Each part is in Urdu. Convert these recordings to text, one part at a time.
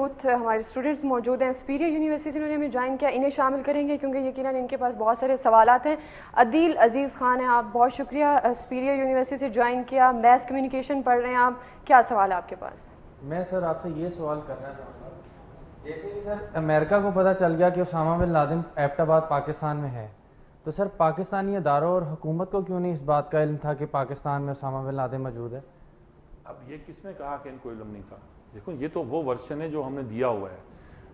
یوتھ ہمارے اسٹوڈنٹس موجود ہیں سپیریئر یونیورسٹی سے انہوں نے ہمیں جوائن کیا, انہیں شامل کریں گے کیونکہ یقیناً ان کے پاس بہت سارے سوالات ہیں. عدیل عزیز خان ہیں, آپ بہت شکریہ, سپیریئر یونیورسٹی سے جوائن کیا, میس کمیونیکیشن پڑھ رہے ہیں آپ, کیا سوال ہے آپ کے پاس؟ میں سر آپ سے یہ سوال کرنا چاہوں گا, جیسے کہ سر امریکہ کو پتہ چل گیا کہ اسامہ بن لادن ایبٹ آباد پاکستان میں ہے, تو سر پاکستانی اداروں اور حکومت کو کیوں نہیں اس بات کا علم تھا کہ پاکستان میں اسامہ بن لادن موجود ہے؟ اب یہ کس نے کہا کہ ان کو علم نہیں تھا؟ دیکھو یہ تو وہ ورژن ہے جو ہم نے دیا ہوا ہے.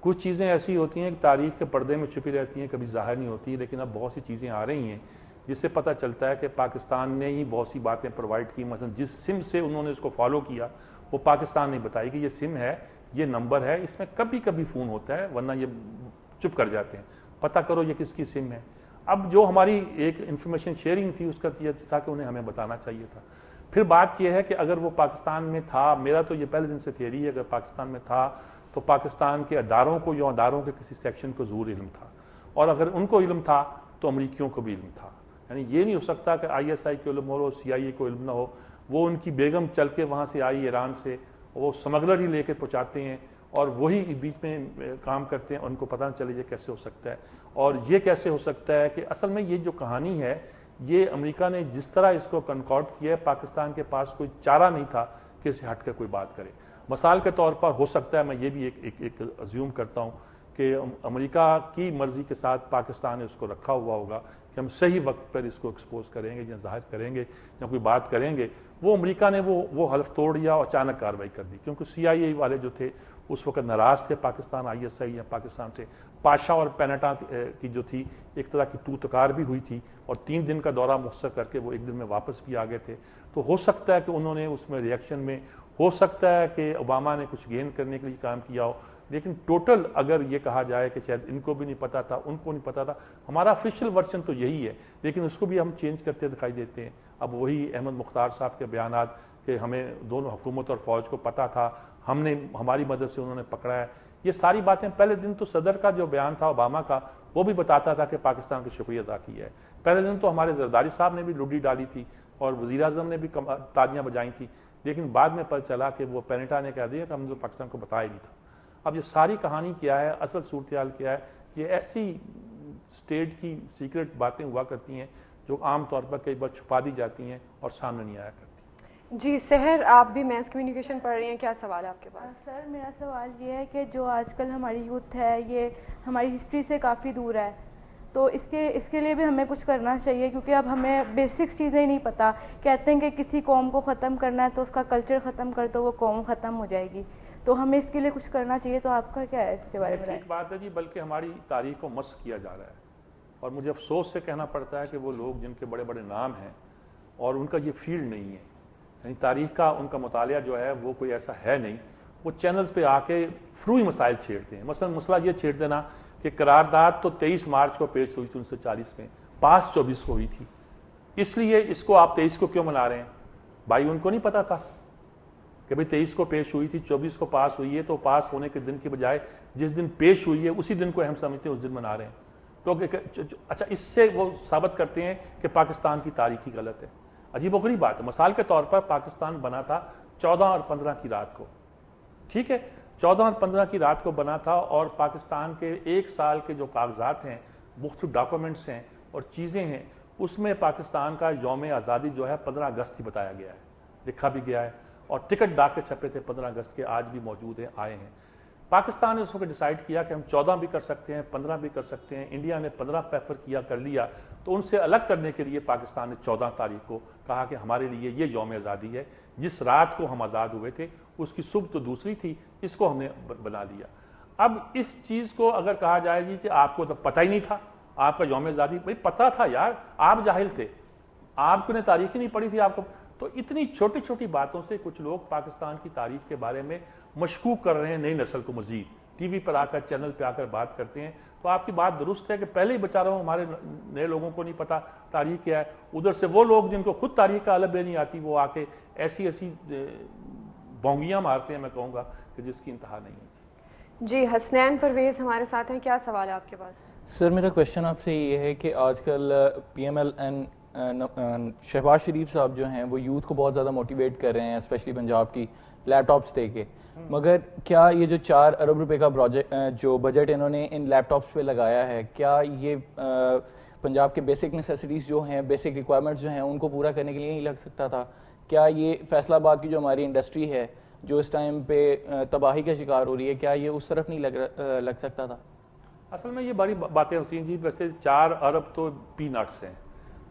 کچھ چیزیں ایسی ہوتی ہیں کہ تاریخ کے پردے میں چھپی رہتی ہیں, کبھی ظاہر نہیں ہوتی, لیکن اب بہت سی چیزیں آ رہی ہیں جس سے پتہ چلتا ہے کہ پاکستان نے ہی بہت سی باتیں پرووائڈ کی. مثلا جس سم سے انہوں نے اس کو فالو کیا وہ پاکستان نہیں بتائی کہ یہ سم ہے, یہ نمبر ہے, اس میں کبھی کبھی فون ہوتا ہے, ورنہ یہ چپ کر جاتے ہیں, پتہ کرو یہ کس کی سم ہے. اب جو ہماری ایک انفارمیشن شیئرنگ تھی اس کا تھا کہ انہیں ہمیں بتانا چاہیے تھا. پھر بات یہ ہے کہ اگر وہ پاکستان میں تھا, میرا تو یہ پہلے دن سے تھیوری ہے, اگر پاکستان میں تھا تو پاکستان کے اداروں کو یا اداروں کے کسی سیکشن کو ضرور علم تھا, اور اگر ان کو علم تھا تو امریکیوں کو بھی علم تھا. یعنی یہ نہیں ہو سکتا کہ آئی ایس آئی کو علم ہو, سی آئی اے کو علم نہ ہو. وہ ان کی بیگم چل کے وہاں سے آئی ایران سے, وہ سمگلر ہی لے کے پہنچاتے ہیں اور وہی بیچ میں کام کرتے ہیں, ان کو پتہ نہ چلے یہ کیسے ہو سکتا ہے. اور یہ کیسے ہو سکتا ہے کہ اصل میں یہ جو کہانی ہے یہ امریکہ نے جس طرح اس کو کنکارڈ کیا ہے, پاکستان کے پاس کوئی چارہ نہیں تھا کہ اسے ہٹ کر کوئی بات کرے. مثال کے طور پر ہو سکتا ہے, میں یہ بھی ایک ازیوم کرتا ہوں کہ امریکہ کی مرضی کے ساتھ پاکستان نے اس کو رکھا ہوا ہوگا کہ ہم صحیح وقت پر اس کو ایکسپوز کریں گے یا ظاہر کریں گے یا کوئی بات کریں گے. وہ امریکہ نے وہ حلف توڑ دیا اور اچانک کارروائی کر دی, کیونکہ سی آئی اے والے جو تھے اس وقت ناراض تھے پاکستان, آئی ایس آئی یا پاکستان سے. پاشا اور پینٹا کی جو تھی ایک طرح کی توتکار بھی ہوئی تھی, اور 3 دن کا دورہ مختصر کر کے وہ 1 دن میں واپس بھی آ گئے تھے. تو ہو سکتا ہے کہ انہوں نے اس میں ریئیکشن میں, ہو سکتا ہے کہ اوباما نے کچھ گین کرنے کے لیے کام کیا ہو, لیکن ٹوٹل اگر یہ کہا جائے کہ شاید ان کو بھی نہیں پتا تھا, ان کو نہیں پتا تھا, ہمارا آفیشیل ورژن تو یہی ہے, لیکن اس کو بھی ہم چینج کرتے دکھائی دیتے ہیں. اب وہی احمد مختار صاحب کے بیانات کہ ہمیں دونوں حکومت اور فوج کو پتا تھا, ہم نے ہماری مدد سے انہوں نے پکڑا ہے, یہ ساری باتیں پہلے دن تو صدر کا جو بیان تھا اوباما کا وہ بھی بتاتا تھا کہ پاکستان کا شکریہ ادا کیا ہے. پہلے دن تو ہمارے زرداری صاحب نے بھی لڈی ڈالی تھی اور وزیر اعظم نے بھی تالیاں بجائی تھی, لیکن بعد میں پتہ چلا کہ وہ پینٹا نے کہہ دیا کہ ہم نے تو پاکستان کو بتایا نہیں تھا. اب یہ ساری کہانی کیا ہے, اصل صورتحال کیا ہے, یہ ایسی اسٹیٹ کی سیکرٹ باتیں ہوا کرتی ہیں جو عام طور پر کئی بار چھپا دی جاتی ہیں اور سامنے نہیں آیا کرتی. جی سحر, آپ بھی میس کمیونیکیشن پڑھ رہی ہیں, کیا سوال ہے آپ کے پاس؟ سر میرا سوال یہ ہے کہ جو آج کل ہماری یوتھ ہے یہ ہماری ہسٹری سے کافی دور ہے, تو اس کے لیے بھی ہمیں کچھ کرنا چاہیے, کیونکہ اب ہمیں بیسکس چیزیں نہیں پتہ. کہتے ہیں کہ کسی قوم کو ختم کرنا ہے تو اس کا کلچر ختم کر دو, وہ قوم ختم ہو جائے گی, تو ہمیں اس کے لیے کچھ کرنا چاہیے. تو آپ کا کیا ہے اس کے بارے میں؟ ٹھیک بات ہے جی, بلکہ ہماری تاریخ کو مسخ کیا جا رہا ہے, اور مجھے افسوس سے کہنا پڑتا ہے کہ وہ لوگ جن کے بڑے بڑے نام ہیں اور ان کا یہ فیلڈ نہیں ہے, یعنی تاریخ کا ان کا مطالعہ جو ہے وہ کوئی ایسا ہے نہیں, وہ چینلز پہ آ کے فروئی مسائل چھیڑتے ہیں. مثلا مسئلہ یہ چھیڑ دینا کہ قرارداد تو 23 مارچ کو پیش ہوئی تھی 1940 میں, پاس 24 کو ہوئی تھی, اس لیے اس کو آپ 23 کو کیوں منا رہے ہیں؟ بھائی ان کو نہیں پتا تھا کہ بھئی 23 کو پیش ہوئی تھی, 24 کو پاس ہوئی ہے, تو پاس ہونے کے دن کی بجائے جس دن پیش ہوئی ہے اسی دن کو اہم سمجھتے ہیں, اس دن منا رہے ہیں. تو اچھا, اس سے وہ ثابت کرتے ہیں کہ پاکستان کی تاریخ ہی غلط ہے. عجیب و غریب بات ہے. مثال کے طور پر پاکستان بنا تھا 14 اور 15 کی رات کو, ٹھیک ہے, 14 اور 15 کی رات کو بنا تھا, اور پاکستان کے 1 سال کے جو کاغذات ہیں, مختلف ڈاکومنٹس ہیں اور چیزیں ہیں, اس میں پاکستان کا یوم آزادی جو ہے 15 اگست ہی بتایا گیا ہے, لکھا بھی گیا ہے, اور ٹکٹ ڈاک کے چھپے تھے 15 اگست کے, آج بھی موجود ہیں, آئے ہیں. پاکستان نے اس وقت ڈیسائیڈ کیا کہ ہم 14 بھی کر سکتے ہیں, 15 بھی کر سکتے ہیں. انڈیا نے 15 پریفر کیا, کر لیا, تو ان سے الگ کرنے کے لیے پاکستان نے 14 تاریخ کو کہا کہ ہمارے لیے یہ یوم آزادی ہے. جس رات کو ہم آزاد ہوئے تھے اس کی صبح تو دوسری تھی, اس کو ہم نے بنا لیا. اب اس چیز کو اگر کہا جائے گی کہ آپ کو تو پتہ ہی نہیں تھا آپ کا یوم آزادی, بھائی پتہ تھا یار, آپ جاہل تھے, آپ نے تاریخ ہی نہیں پڑھی تھی آپ کو. تو اتنی چھوٹی چھوٹی باتوں سے کچھ لوگ پاکستان کی تاریخ کے بارے میں مشکوک کر رہے ہیں نئی نسل کو. مزید ٹی وی پر آ کر, چینل پہ آ کر بات کرتے ہیں. تو آپ کی بات درست ہے کہ پہلے ہی بچا رہا ہوں, ہمارے نئے لوگوں کو نہیں پتا تاریخ کیا ہے. ادھر سے وہ لوگ جن کو خود تاریخ کا علم نہیں آتی, وہ آ کے ایسی بونگیاں مارتے ہیں, میں کہوں گا کہ جس کی انتہا نہیں ہے. جی حسنین پرویز ہمارے ساتھ ہیں, کیا سوال ہے آپ کے پاس؟ سر میرا کویشچن آپ سے یہ ہے کہ آج کل P M L N Shehbaz Sharif صاحب جو ہیں وہ یوتھ کو بہت زیادہ موٹیویٹ کر رہے ہیں, اسپیشلی پنجاب کی, لیپ ٹاپس دے کے. مگر کیا یہ جو 4 ارب روپے کا جو بجٹ انہوں نے ان لیپ ٹاپس پہ لگایا ہے، کیا یہ پنجاب کے بیسک نیسیسٹیز جو ہیں، بیسک ریکوائرمنٹس جو ہیں، ان کو پورا کرنے کے لیے نہیں لگ سکتا تھا؟ کیا یہ فیصل آباد کی جو ہماری انڈسٹری ہے جو اس ٹائم پہ تباہی کا شکار ہو رہی ہے، کیا یہ اس طرف نہیں لگ سکتا تھا؟ اصل میں یہ بڑی باتیں ہوتی ہیں جی. ویسے 4 ارب تو پی نٹس ہیں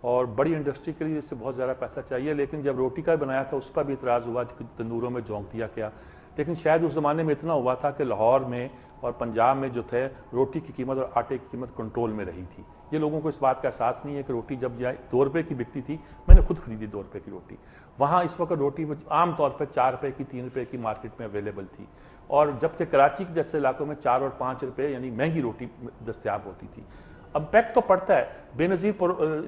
اور بڑی انڈسٹری کے لیے اس سے بہت زیادہ پیسہ چاہیے، لیکن جب روٹی کا بنایا تھا اس پر بھی اعتراض ہوا کہ تندوروں میں جھونک دیا گیا. لیکن شاید اس زمانے میں اتنا ہوا تھا کہ لاہور میں اور پنجاب میں جو تھے روٹی کی قیمت اور آٹے کی قیمت کنٹرول میں رہی تھی. یہ لوگوں کو اس بات کا احساس نہیں ہے کہ روٹی جب جائے 2 روپے کی بکتی تھی، میں نے خود خریدی 2 روپے کی روٹی. وہاں اس وقت روٹی عام طور پہ 4 روپے کی 3 روپے کی مارکیٹ میں اویلیبل تھی، اور جبکہ کراچی کے جیسے علاقوں میں 4 اور 5 روپے یعنی مہنگی روٹی دستیاب ہوتی تھی. امپیکٹ تو پڑتا ہے. بے نظیر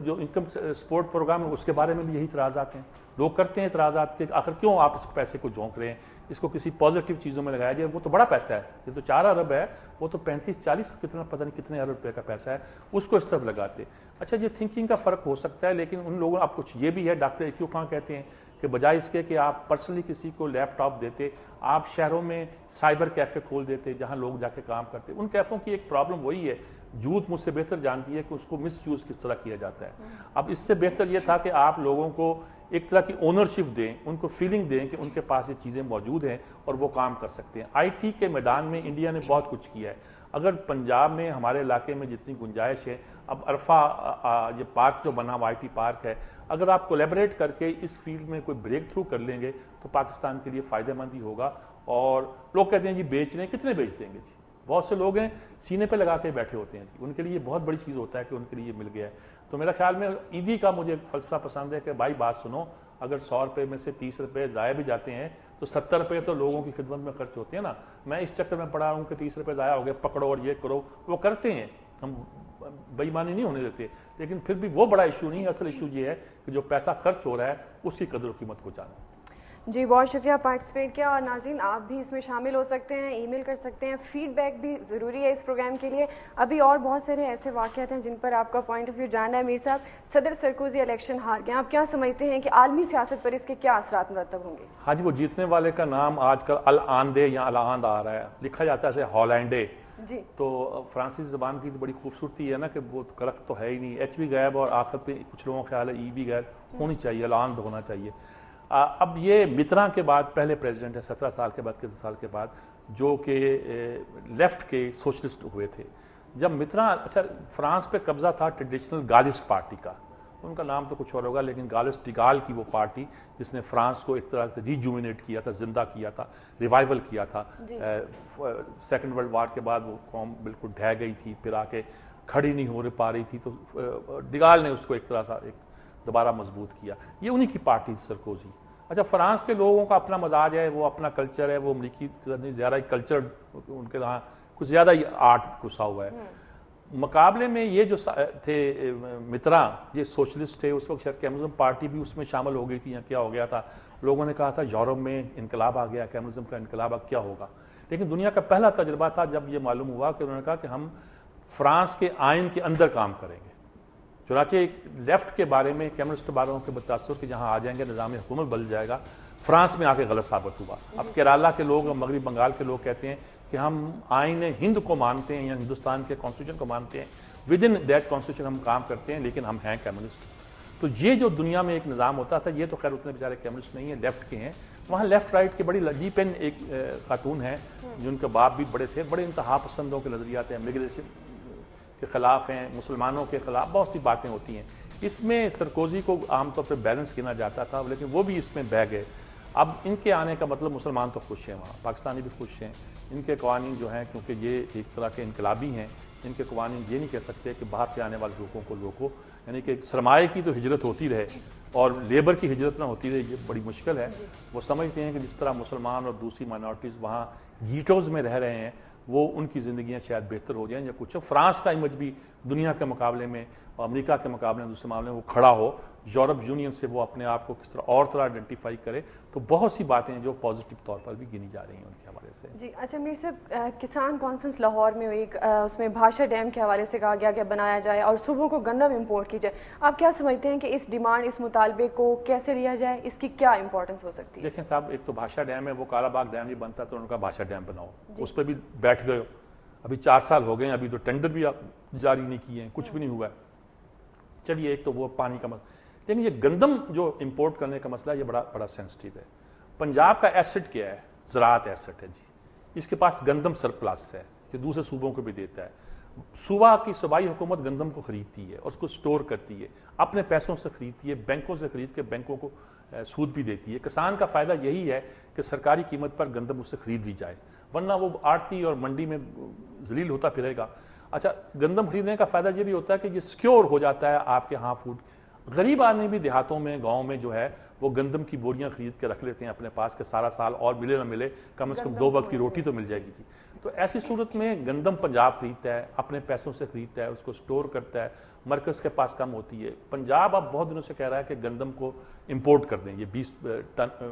جو انکم سپورٹ پروگرام ہے اس کے بارے میں بھی یہی اعتراضات ہیں. لوگ کرتے ہیں اعتراضات کہ آخر کیوں آپ اس پیسے کو جھونک رہے ہیں، اس کو کسی پازیٹیو چیزوں میں لگایا جائے. وہ تو بڑا پیسہ ہے، یہ تو 4 ارب ہے، وہ تو 35-40 کتنا پتہ نہیں کتنے ارب روپے کا پیسہ ہے، اس کو اس طرف لگاتے. اچھا یہ تھنکنگ کا فرق ہو سکتا ہے، لیکن ان لوگوں اب کچھ یہ بھی ہے. ڈاکٹر ایکیو خان کہتے ہیں کہ بجائے اس کے کہ آپ پرسنلی کسی کو لیپ ٹاپ دیتے، آپ شہروں میں سائبر کیفے کھول دیتے جہاں لوگ جا کے کام کرتے. ان کیفوں کی ایک پرابلم وہی ہے، یوتھ مجھ سے بہتر جانتی ہے کہ اس کو مس یوز کس طرح کیا جاتا ہے. اب اس سے بہتر یہ تھا کہ آپ لوگوں کو ایک طرح کی اونرشپ دیں، ان کو فیلنگ دیں کہ ان کے پاس یہ چیزیں موجود ہیں اور وہ کام کر سکتے ہیں. آئی ٹی کے میدان میں انڈیا نے بہت کچھ کیا ہے. اگر پنجاب میں ہمارے علاقے میں جتنی گنجائش ہے، اب عرفہ یہ پارک جو بنا ہوا آئی ٹی پارک ہے، اگر آپ کولیبریٹ کر کے اس فیلڈ میں کوئی بریک تھرو کر لیں گے تو پاکستان کے لیے فائدہ مند ہی ہوگا. اور لوگ کہتے ہیں جی بیچ رہے ہیں، کتنے بیچ دیں گے جی؟ بہت سے لوگ ہیں سینے پہ لگا کے بیٹھے ہوتے ہیں جی. ان کے لیے بہت بڑی چیز ہوتا ہے کہ ان کے لیے مل گیا ہے. تو میرا خیال میں عیدی کا مجھے فلسفہ پسند ہے کہ بھائی بات سنو، اگر 100 روپے میں سے 30 روپے ضائع بھی جاتے ہیں تو 70 روپے تو لوگوں کی خدمت میں خرچ ہوتے ہیں نا. میں اس چکر میں پڑا ہوں کہ 30 روپے ضائع ہو گئے، پکڑو اور یہ کرو. وہ کرتے ہیں، ہم بے ایمانی نہیں ہونے دیتے، لیکن پھر بھی وہ بڑا ایشو نہیں ہے. اصل ایشو یہ ہے کہ جو پیسہ خرچ ہو رہا ہے اس کی قدر و قیمت کو جانا. جی بہت شکریہ پارٹیسپیٹ کیا. اور ناظرین آپ بھی اس میں شامل ہو سکتے ہیں، ای میل کر سکتے ہیں. فیڈ بیک بھی ضروری ہے اس پروگرام کے لیے. ابھی اور بہت سارے ایسے واقعات ہیں جن پر آپ کا پوائنٹ آف ویو جاننا ہے. میر صاحب، صدر سرکوزی الیکشن ہار گئے، آپ کیا سمجھتے ہیں کہ عالمی سیاست پر اس کے کیا اثرات مرتب ہوں گے؟ ہاں جی، وہ جیتنے والے کا نام آج کل الآندے یا الاند آ رہا ہے، لکھا جاتا ہے اسے ہالینڈے. جی تو فرانسیسی زبان کی تو بڑی خوبصورتی ہے نا کہ وہ کرک تو ہے ہی نہیں، ایچ بھی غائب اور آخر پہ کچھ لوگوں کا خیال ہے ای بھی غائب ہونی چاہیے، الاند ہونا چاہیے. اب یہ مترا کے بعد پہلے پریزیڈنٹ ہے 17 سال کے بعد 13 سال کے بعد جو کہ لیفٹ کے سوشلسٹ ہوئے تھے. جب مترا اچھا فرانس پہ قبضہ تھا ٹریڈیشنل گالسٹ پارٹی کا، ان کا نام تو کچھ اور ہوگا لیکن گالسٹ ڈیگال کی وہ پارٹی جس نے فرانس کو ایک طرح سے ریجومینیٹ کیا تھا، زندہ کیا تھا، ریوائول کیا تھا. سیکنڈ ورلڈ وار کے بعد وہ قوم بالکل ڈھہ گئی تھی، پھر آ کے کھڑی نہیں ہو پا رہی تھی، تو ڈیگال نے اس کو ایک طرح سے دوبارہ مضبوط کیا. یہ انہی کی پارٹی سرکوزی. اچھا فرانس کے لوگوں کا اپنا مزاج ہے، وہ اپنا کلچر ہے، وہ امریکی زیادہ ہی کلچر ان کے یہاں کچھ زیادہ ہی آرٹ گھسا ہوا ہے. مقابلے میں یہ جو تھے مترا، یہ سوشلسٹ تھے. اس وقت شاید کمیونزم پارٹی بھی اس میں شامل ہو گئی تھی یا کیا ہو گیا تھا. لوگوں نے کہا تھا یورپ میں انقلاب آ گیا، کمیونزم کا انقلاب اب کیا ہوگا. لیکن دنیا کا پہلا تجربہ تھا جب یہ معلوم ہوا کہ انہوں نے کہا کہ ہم فرانس کے آئین کے اندر کام کریں گے. چنانچہ لیفٹ کے بارے میں کمیونسٹ باروں کے متاثر کہ جہاں آ جائیں گے نظام حکومت بدل جائے گا، فرانس میں آ کے غلط ثابت ہوا. اب کیرالا کے لوگ اور مغربی بنگال کے لوگ کہتے ہیں کہ ہم آئین ہند کو مانتے ہیں یا ہندوستان کے کانسٹیٹیوشن کو مانتے ہیں، ود ان دیٹ کانسٹیٹیوشن ہم کام کرتے ہیں، لیکن ہم ہیں کمیونسٹ. تو یہ جو دنیا میں ایک نظام ہوتا تھا، یہ تو خیر اتنے بیچارے کمیونسٹ نہیں ہیں، لیفٹ کے ہیں. وہاں لیفٹ رائٹ کے بڑی لجی پین ایک خاتون ہیں جن کے باپ بھی بڑے تھے، بڑے انتہا پسندوں کے نظریات ہیں، امیگریشن کے خلاف ہیں، مسلمانوں کے خلاف بہت سی باتیں ہوتی ہیں. اس میں سرکوزی کو عام طور پہ بیلنس کیا جاتا تھا، لیکن وہ بھی اس میں بہ گئے. اب ان کے آنے کا مطلب مسلمان تو خوش ہیں، وہاں پاکستانی بھی خوش ہیں. ان کے قوانین جو ہیں کیونکہ یہ ایک طرح کے انقلابی ہیں، ان کے قوانین یہ نہیں کہہ سکتے کہ باہر سے آنے والے لوگوں کو روکو، یعنی کہ سرمایہ کی تو ہجرت ہوتی رہے اور لیبر کی ہجرت نہ ہوتی رہے، یہ بڑی مشکل ہے. وہ سمجھتے ہیں کہ جس طرح مسلمان اور دوسری مائنورٹیز وہاں گیٹوز میں رہ رہے ہیں، وہ ان کی زندگیاں شاید بہتر ہو جائیں یا کچھ. فرانس کا امیج بھی دنیا کے مقابلے میں اور امریکہ کے مقابلے میں دوسرے معاملے میں وہ کھڑا ہو, یورپ یونین سے وہ اپنے آپ کو کس طرح اور طرح آئیڈینٹیفائی کرے, تو بہت سی باتیں ہیں جو پازیٹیو طور پر بھی گنی جا رہی ہیں ان کے حوالے سے. جی اچھا میر صاحب, کسان کانفرنس لاہور میں ہوئی, اس میں بھاشا ڈیم کے حوالے سے کہا گیا کہ بنایا جائے اور صوبوں کو گندم امپورٹ کی جائے. آپ کیا سمجھتے ہیں کہ اس ڈیمانڈ, اس مطالبے کو کیسے لیا جائے, اس کی کیا امپورٹنس ہو سکتی ہے؟ دیکھیں صاحب, ایک تو بھاشا ڈیم ہے, وہ کالا باغ ڈیم نہیں بنتا تو ان کا بھاشا ڈیم بناؤ, اس پہ بھی بیٹھ گئے ہو. ابھی 4 سال ہو گئے ہیں, ابھی تو ٹینڈر بھی جاری نہیں کیے ہیں, کچھ بھی نہیں ہوا ہے. چلیے ایک تو وہ پانی کا مسئلہ, لیکن یہ گندم جو امپورٹ کرنے کا مسئلہ یہ بڑا سینسٹیو ہے. پنجاب کا ایسٹ کیا ہے؟ زراعت ایسٹ ہے جی. اس کے پاس گندم سرپلس ہے جو دوسرے صوبوں کو بھی دیتا ہے. صوبہ کی صوبائی حکومت گندم کو خریدتی ہے, اس کو سٹور کرتی ہے, اپنے پیسوں سے خریدتی ہے, بینکوں سے خرید کے بینکوں کو سود بھی دیتی ہے. کسان کا فائدہ یہی ہے کہ سرکاری قیمت پر گندم اس سے خرید لی جائے, ورنہ وہ آڑتی اور منڈی میں ذلیل ہوتا پھرے گا. اچھا, گندم خریدنے کا فائدہ یہ بھی ہوتا ہے کہ یہ سیکیور ہو جاتا ہے آپ کے ہاں فوڈ. غریب آدمی بھی دیہاتوں میں, گاؤں میں جو ہے وہ گندم کی بوریاں خرید کے رکھ لیتے ہیں اپنے پاس کہ سارا سال اور ملے نہ ملے کم از کم 2 وقت کی روٹی تو مل جائے گی. تو ایسی صورت میں گندم پنجاب خریدتا ہے, اپنے پیسوں سے خریدتا ہے, اس کو سٹور کرتا ہے, مرکز کے پاس کم ہوتی ہے. پنجاب اب بہت دنوں سے کہہ رہا ہے کہ گندم کو امپورٹ کر دیں, یہ 20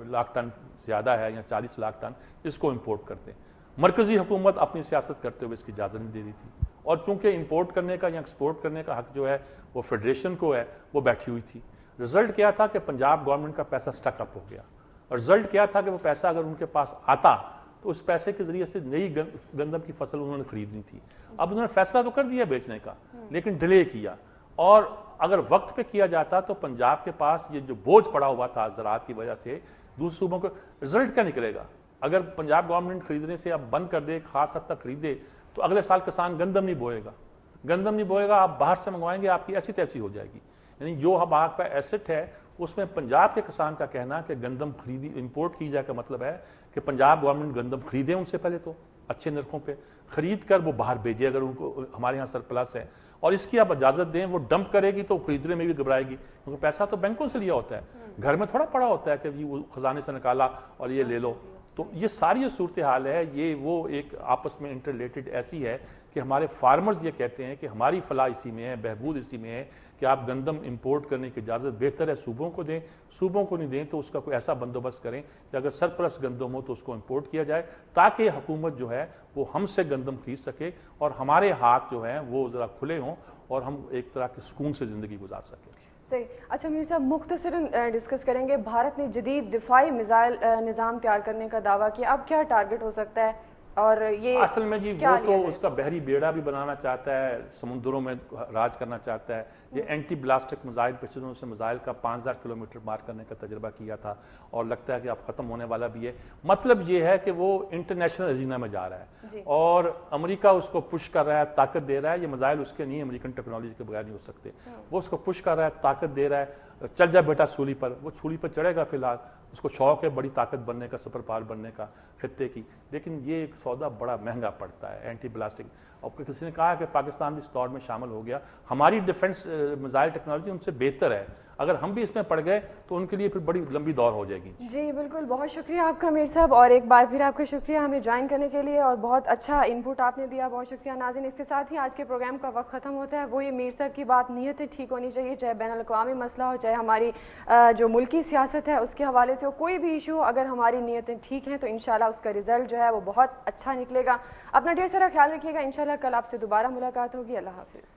لاکھ ٹن زیادہ ہے یا 40 لاکھ ٹن, اس کو امپورٹ کر دیں. مرکزی حکومت اپنی سیاست کرتے ہوئے اس کی اجازت نہیں دے رہی تھی, اور چونکہ امپورٹ کرنے کا یا ایکسپورٹ کرنے کا حق جو ہے وہ فیڈریشن کو ہے, وہ بیٹھی ہوئی تھی. رزلٹ کیا تھا کہ پنجاب گورنمنٹ کا پیسہ سٹک اپ ہو گیا. اور رزلٹ کیا تھا کہ وہ پیسہ اگر ان کے پاس آتا تو اس پیسے کے ذریعے سے نئی گندم کی فصل انہوں نے خریدنی تھی. اب انہوں نے فیصلہ تو کر دیا بیچنے کا, لیکن ڈیلے کیا. اور اگر وقت پہ کیا جاتا تو پنجاب کے پاس یہ جو بوجھ پڑا ہوا تھا زراعت کی وجہ سے دوسرے صوبوں کو, رزلٹ کیا نکلے گا؟ اگر پنجاب گورنمنٹ خریدنے سے اب بند کر دے, خاص حد تک خریدے, تو اگلے سال کسان گندم نہیں بوئے گا. گندم نہیں بوئے گا, آپ باہر سے منگوائیں گے, آپ کی ایسی تیسی ہو جائے گی. یعنی جو اب آپ کا ایسٹ ہے اس میں پنجاب کے کسان کا کہنا کہ گندم خریدی امپورٹ کی جائے کا مطلب ہے کہ پنجاب گورنمنٹ گندم خریدے ان سے پہلے تو اچھے نرخوں پہ خرید کر وہ باہر بھیجے اگر ان کو ہمارے ہاں سرپلس ہے, اور اس کی آپ اجازت دیں. وہ ڈمپ کرے گی تو خریدنے میں بھی گھبرائے گی, کیونکہ پیسہ تو بینکوں سے لیا ہوتا ہے, گھر میں تھوڑا پڑا ہوتا ہے کہ وہ خزانے سے نکالا اور یہ لے لو. تو یہ ساری صورتحال ہے, یہ وہ ایک آپس میں انٹر ریلیٹڈ ایسی ہے کہ ہمارے فارمرز یہ کہتے ہیں کہ ہماری فلاح اسی میں ہے, بہبود اسی میں ہے کہ آپ گندم امپورٹ کرنے کی اجازت بہتر ہے صوبوں کو دیں, صوبوں کو نہیں دیں تو اس کا کوئی ایسا بندوبست کریں کہ اگر سرپلس گندم ہو تو اس کو امپورٹ کیا جائے, تاکہ حکومت جو ہے وہ ہم سے گندم خرید سکے اور ہمارے ہاتھ جو ہیں وہ ذرا کھلے ہوں اور ہم ایک طرح کے سکون سے زندگی گزار سکیں. صحیح. اچھا میر صاحب, مختصراً ڈسکس کریں گے, بھارت نے جدید دفاعی میزائل نظام تیار کرنے کا دعویٰ کیا, اب کیا ٹارگٹ ہو سکتا ہے اور یہ اصل میں جی وہ تو اس کا بحری بیڑا بھی بنانا چاہتا ہے, سمندروں میں راج کرنا چاہتا ہے. یہ اینٹی بلاسٹک میزائل پچھلے دنوں سے میزائل کا 5000 کلومیٹر مار کرنے کا تجربہ کیا تھا اور لگتا ہے کہ اب ختم ہونے والا بھی ہے. مطلب یہ ہے کہ وہ انٹرنیشنل ارینا میں جا رہا ہے اور امریکہ اس کو پش کر رہا ہے, طاقت دے رہا ہے. یہ میزائل اس کے نہیں, امریکن ٹیکنالوجی کے بغیر نہیں ہو سکتے. وہ اس کو پش کر رہا ہے, طاقت دے رہا ہے, چل جا بیٹا سولی پر. وہ سولی پر چڑھے گا فی الحال, اس کو شوق ہے بڑی طاقت بننے کا, سپر پاور بننے کا خطے کی, لیکن یہ ایک سودا بڑا مہنگا پڑتا ہے اینٹی بلاسٹک. اور کسی نے کہا کہ پاکستان بھی اس دور میں شامل ہو گیا, ہماری ڈیفنس میزائل ٹیکنالوجی ان سے بہتر ہے, اگر ہم بھی اس میں پڑ گئے تو ان کے لیے پھر بڑی لمبی دور ہو جائے گی. جی بالکل, بہت شکریہ آپ کا میر صاحب, اور ایک بار پھر آپ کا شکریہ ہمیں جوائن کرنے کے لیے, اور بہت اچھا انپٹ آپ نے دیا, بہت شکریہ. ناظرین, اس کے ساتھ ہی آج کے پروگرام کا وقت ختم ہوتا ہے. وہ یہ میر صاحب کی بات, نیتیں ٹھیک ہونی چاہیے, چاہے بین الاقوامی مسئلہ ہو, چاہے ہماری جو ملکی سیاست ہے اس کے حوالے سے ہو, کوئی بھی ایشو ہو, اگر ہماری نیتیں ٹھیک ہیں تو انشاءاللہ اس کا رزلٹ جو ہے وہ بہت اچھا نکلے گا. اپنا ڈھیر سارا خیال رکھیے گا. انشاءاللہ کل آپ سے دوبارہ ملاقات ہوگی. اللہ حافظ.